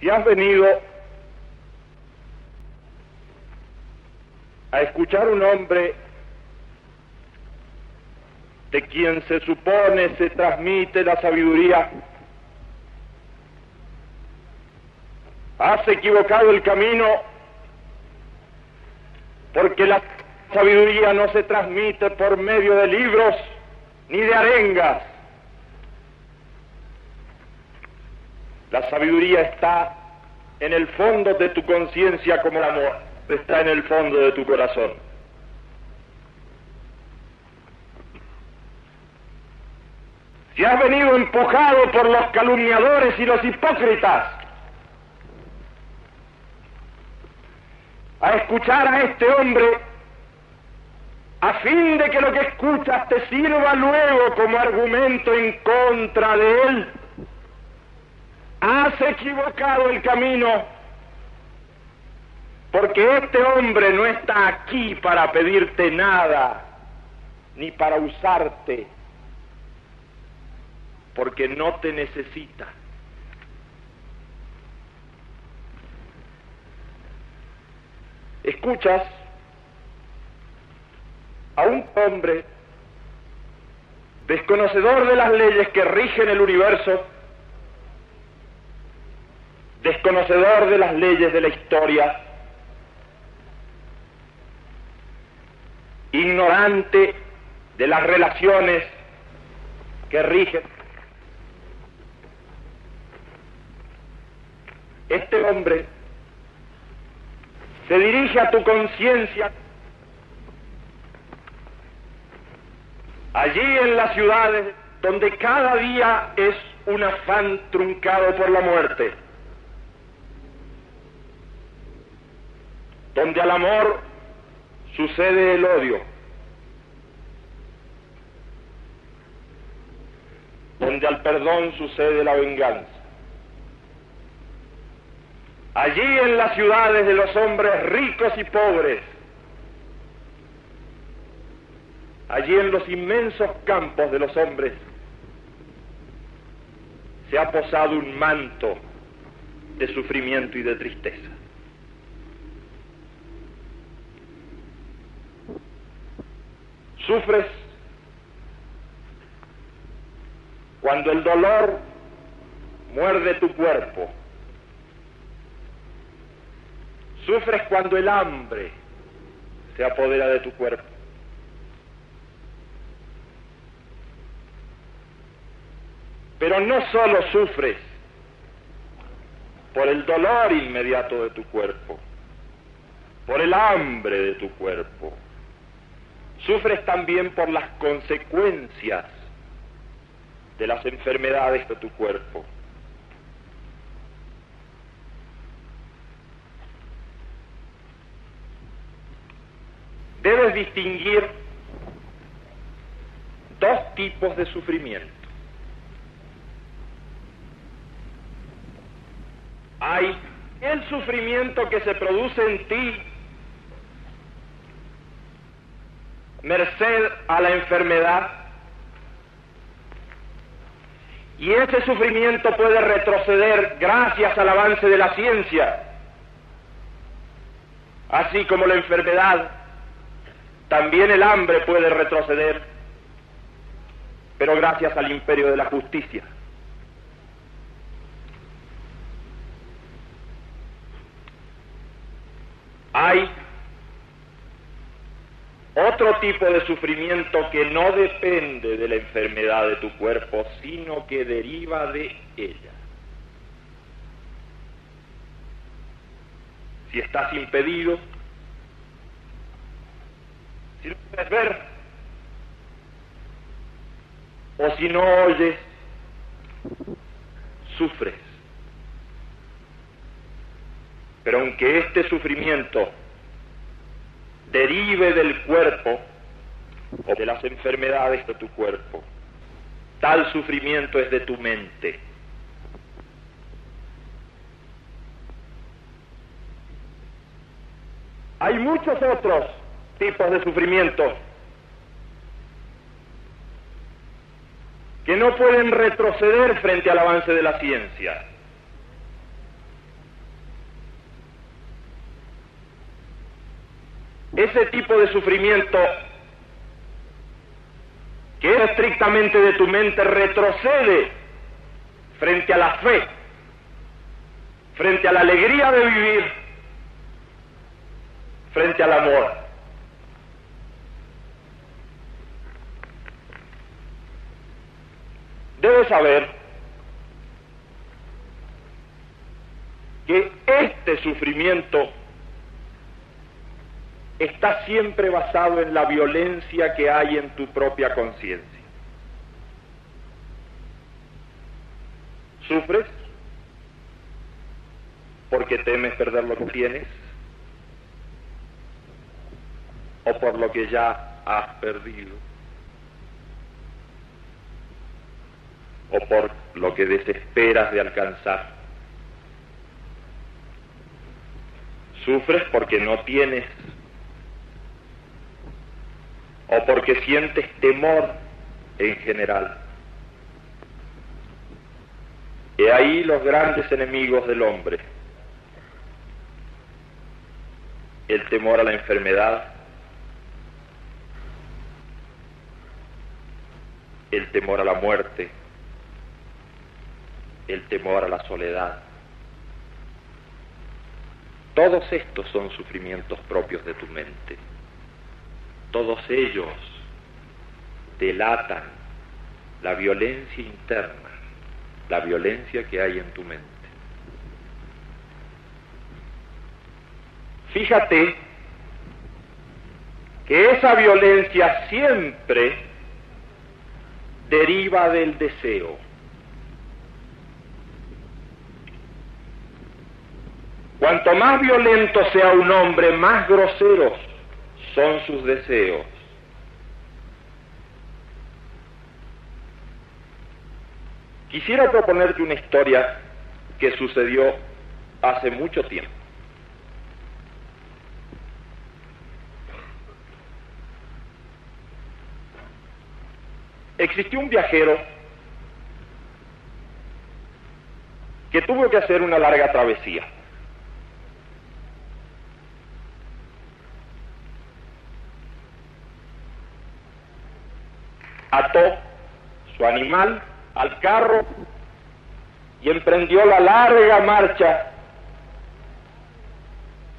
Si has venido a escuchar un hombre de quien se supone se transmite la sabiduría, has equivocado el camino, porque la sabiduría no se transmite por medio de libros ni de arengas. La sabiduría está en el fondo de tu conciencia, como el amor está en el fondo de tu corazón. Si has venido empujado por los calumniadores y los hipócritas a escuchar a este hombre, a fin de que lo que escuchas te sirva luego como argumento en contra de él, has equivocado el camino, porque este hombre no está aquí para pedirte nada, ni para usarte, porque no te necesita. Escuchas a un hombre desconocedor de las leyes que rigen el universo, desconocedor de las leyes de la historia, ignorante de las relaciones que rigen. Este hombre se dirige a tu conciencia allí en las ciudades donde cada día es un afán truncado por la muerte, donde al amor sucede el odio, donde al perdón sucede la venganza. Allí en las ciudades de los hombres ricos y pobres, allí en los inmensos campos de los hombres, se ha posado un manto de sufrimiento y de tristeza. Sufres cuando el dolor muerde tu cuerpo. Sufres cuando el hambre se apodera de tu cuerpo. Pero no solo sufres por el dolor inmediato de tu cuerpo, por el hambre de tu cuerpo, sufres también por las consecuencias de las enfermedades de tu cuerpo. Debes distinguir dos tipos de sufrimiento. Hay el sufrimiento que se produce en ti merced a la enfermedad, y ese sufrimiento puede retroceder gracias al avance de la ciencia, así como la enfermedad. También el hambre puede retroceder, pero gracias al imperio de la justicia. Hay otro tipo de sufrimiento que no depende de la enfermedad de tu cuerpo, sino que deriva de ella. Si estás impedido, si no puedes ver, o si no oyes, sufres. Pero aunque este sufrimiento derive del cuerpo o de las enfermedades de tu cuerpo, tal sufrimiento es de tu mente. Hay muchos otros tipos de sufrimiento que no pueden retroceder frente al avance de la ciencia. ese tipo de sufrimiento que es estrictamente de tu mente retrocede frente a la fe, frente a la alegría de vivir, frente al amor. Debes saber que este sufrimiento está siempre basado en la violencia que hay en tu propia conciencia. ¿Sufres porque temes perder lo que tienes? ¿O por lo que ya has perdido? ¿O por lo que desesperas de alcanzar? ¿Sufres porque no tienes? ¿O porque sientes temor en general? He ahí los grandes enemigos del hombre: el temor a la enfermedad, el temor a la muerte, el temor a la soledad. Todos estos son sufrimientos propios de tu mente. Todos ellos delatan la violencia interna, la violencia que hay en tu mente. Fíjate que esa violencia siempre deriva del deseo. Cuanto más violento sea un hombre, más groseros son sus deseos. Quisiera proponerte una historia que sucedió hace mucho tiempo. Existió un viajero que tuvo que hacer una larga travesía. Ató su animal al carro y emprendió la larga marcha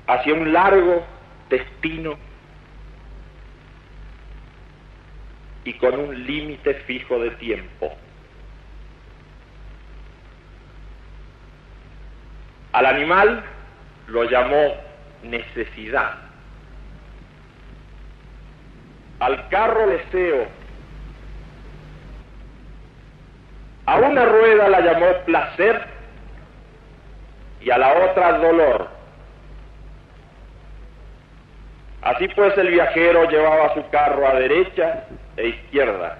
hacia un largo destino y con un límite fijo de tiempo. Al animal lo llamó necesidad, al carro deseo, a una rueda la llamó placer y a la otra dolor. Así pues el viajero llevaba su carro a derecha e izquierda,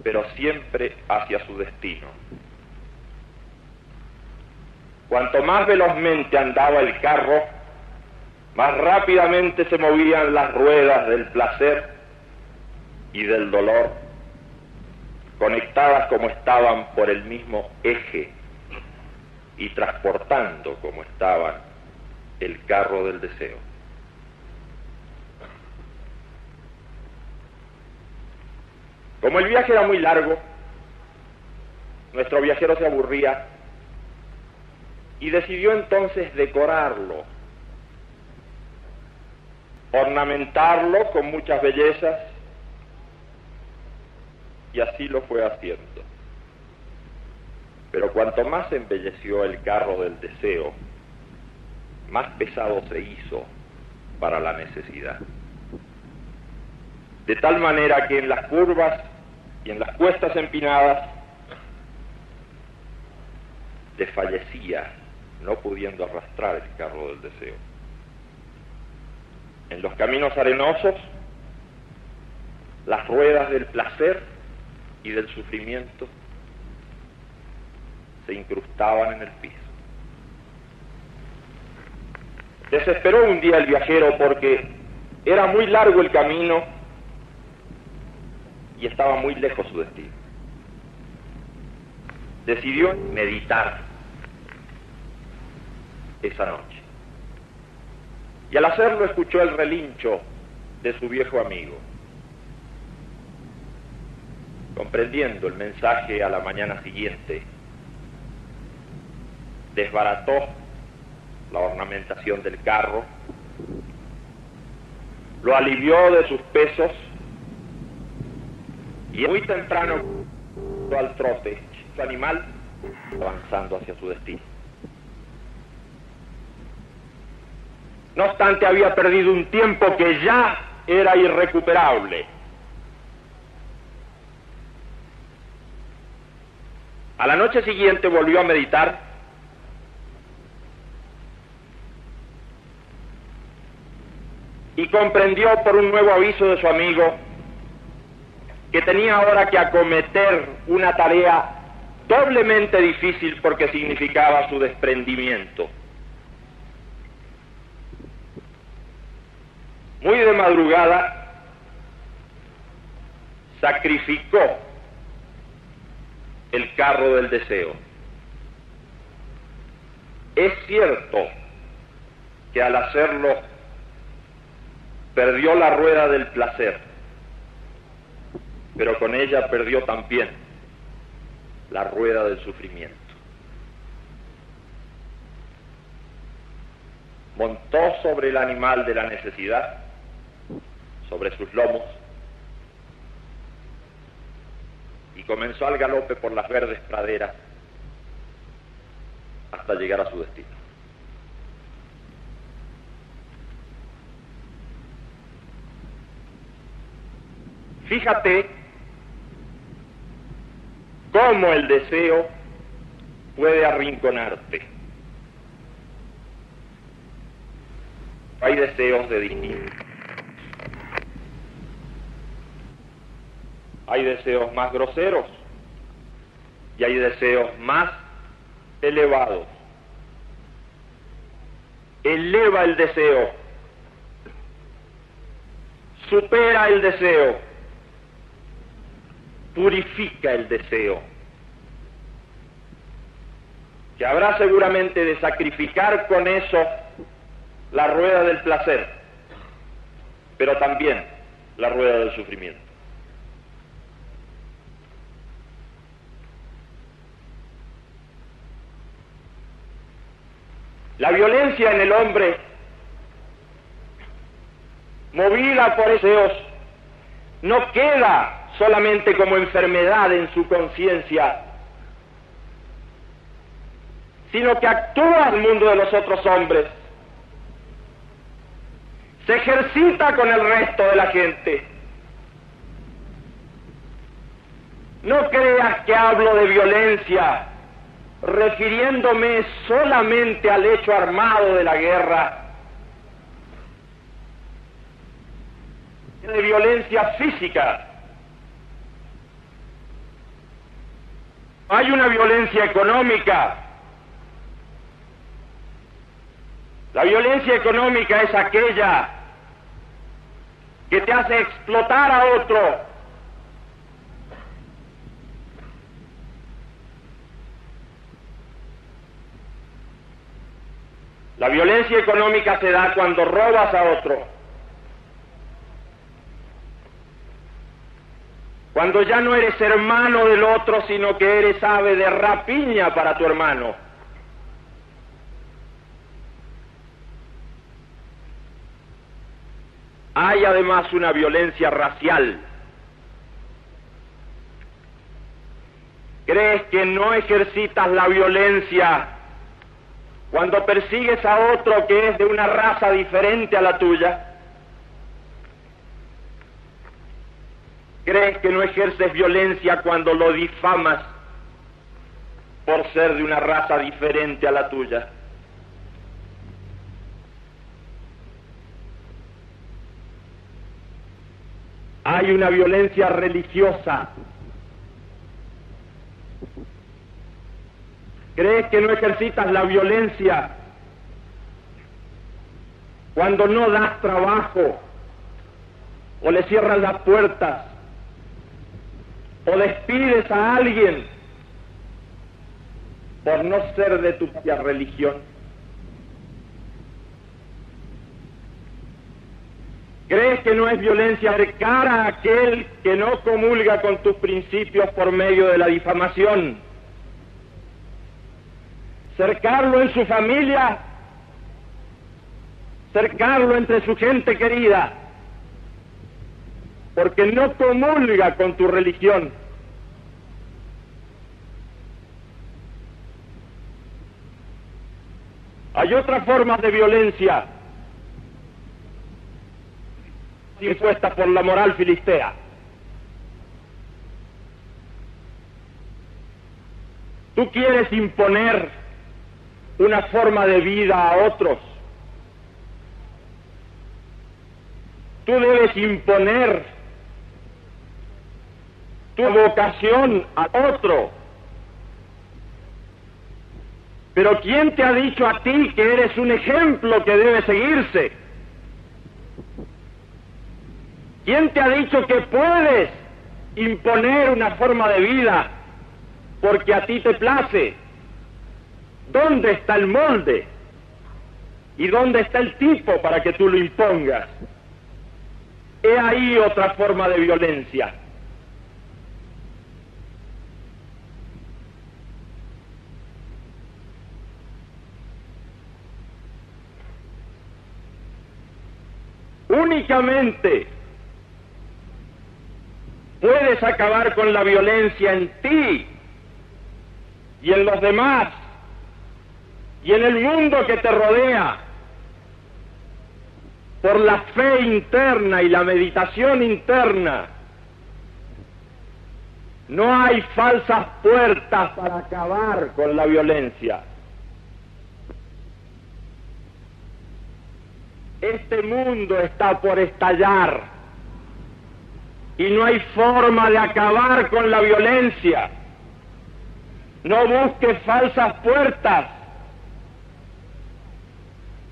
pero siempre hacia su destino. Cuanto más velozmente andaba el carro, más rápidamente se movían las ruedas del placer y del dolor, conectadas como estaban por el mismo eje y transportando como estaban el carro del deseo. Como el viaje era muy largo, nuestro viajero se aburría y decidió entonces decorarlo, ornamentarlo con muchas bellezas, y así lo fue haciendo. Pero cuanto más embelleció el carro del deseo, más pesado se hizo para la necesidad. De tal manera que en las curvas y en las cuestas empinadas desfallecía, no pudiendo arrastrar el carro del deseo. En los caminos arenosos, las ruedas del placer y del sufrimiento se incrustaban en el piso. Desesperó un día el viajero porque era muy largo el camino y estaba muy lejos su destino. Decidió meditar esa noche. y al hacerlo escuchó el relincho de su viejo amigo. Comprendiendo el mensaje, a la mañana siguiente desbarató la ornamentación del carro, lo alivió de sus pesos y muy temprano al trote su animal avanzando hacia su destino. No obstante, había perdido un tiempo que ya era irrecuperable. A la noche siguiente volvió a meditar y comprendió por un nuevo aviso de su amigo que tenía ahora que acometer una tarea doblemente difícil porque significaba su desprendimiento. Muy de madrugada sacrificó el carro del deseo. Es cierto que al hacerlo perdió la rueda del placer, pero con ella perdió también la rueda del sufrimiento. Montó sobre el animal de la necesidad, sobre sus lomos, y comenzó al galope por las verdes praderas hasta llegar a su destino. Fíjate cómo el deseo puede arrinconarte. Hay deseos de distintos. Hay deseos más groseros y hay deseos más elevados. Eleva el deseo, supera el deseo, purifica el deseo, que habrá seguramente de sacrificar con eso la rueda del placer, pero también la rueda del sufrimiento. La violencia en el hombre, movida por deseos, no queda solamente como enfermedad en su conciencia, sino que actúa al mundo de los otros hombres, se ejercita con el resto de la gente. No creas que hablo de violencia refiriéndome solamente al hecho armado de la guerra, de violencia física. Hay una violencia económica. La violencia económica es aquella que te hace explotar a otro. La violencia económica se da cuando robas a otro, cuando ya no eres hermano del otro, sino que eres ave de rapiña para tu hermano. Hay además una violencia racial. ¿Crees que no ejercitas la violencia cuando persigues a otro que es de una raza diferente a la tuya? ¿Crees que no ejerces violencia cuando lo difamas por ser de una raza diferente a la tuya? Hay una violencia religiosa. ¿Crees que no ejercitas la violencia cuando no das trabajo, o le cierras las puertas, o despides a alguien por no ser de tu propia religión? ¿Crees que no es violencia cercar a aquel que no comulga con tus principios por medio de la difamación? Cercarlo en su familia, cercarlo entre su gente querida, porque no comulga con tu religión. Hay otras formas de violencia impuestas por la moral filistea. Tú quieres imponer una forma de vida a otros. Tú debes imponer tu vocación a otro. Pero ¿quién te ha dicho a ti que eres un ejemplo que debe seguirse? ¿Quién te ha dicho que puedes imponer una forma de vida porque a ti te place? ¿Dónde está el molde? ¿Y dónde está el tipo para que tú lo impongas? He ahí otra forma de violencia. Únicamente puedes acabar con la violencia en ti y en los demás y en el mundo que te rodea por la fe interna y la meditación interna. No hay falsas puertas para acabar con la violencia. Este mundo está por estallar y no hay forma de acabar con la violencia. No busques falsas puertas.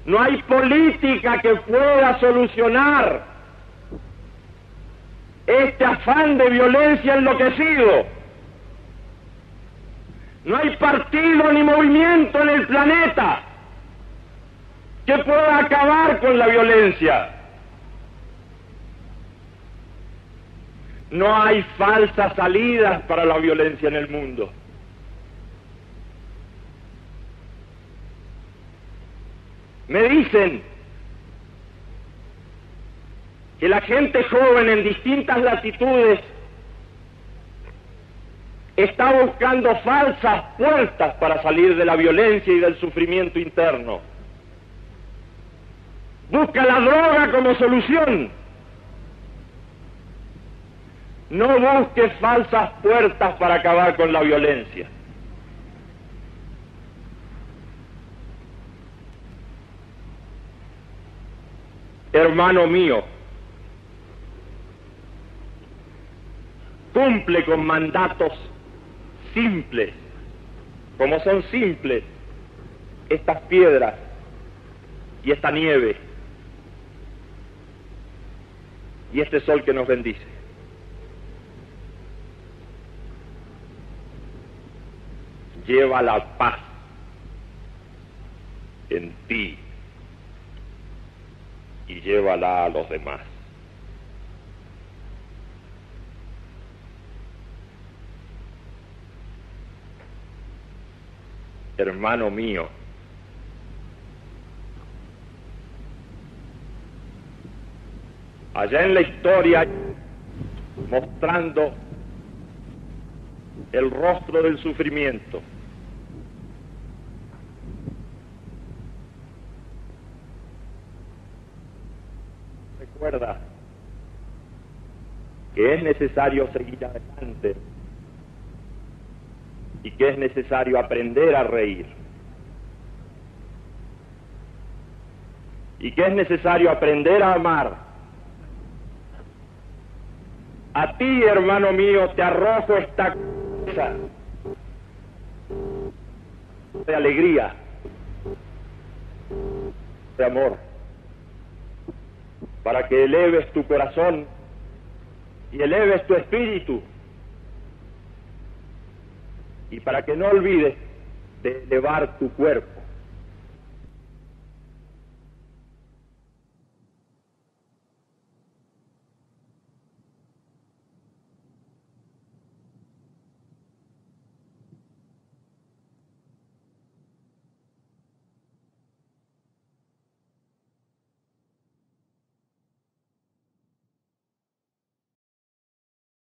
No hay política que pueda solucionar este afán de violencia enloquecido. No hay partido ni movimiento en el planeta que pueda acabar con la violencia. No hay falsas salidas para la violencia en el mundo. Me dicen que la gente joven en distintas latitudes está buscando falsas puertas para salir de la violencia y del sufrimiento interno. Busca la droga como solución. No busques falsas puertas para acabar con la violencia. Hermano mío, cumple con mandatos simples, como son simples estas piedras y esta nieve y este sol que nos bendice. Lleva la paz en ti y llévala a los demás. Hermano mío, allá en la historia, mostrando el rostro del sufrimiento, recuerda que es necesario seguir adelante y que es necesario aprender a reír y que es necesario aprender a amar. A ti, hermano mío, te arrojo esta cosa de alegría, de amor, para que eleves tu corazón y eleves tu espíritu, y para que no olvides de elevar tu cuerpo.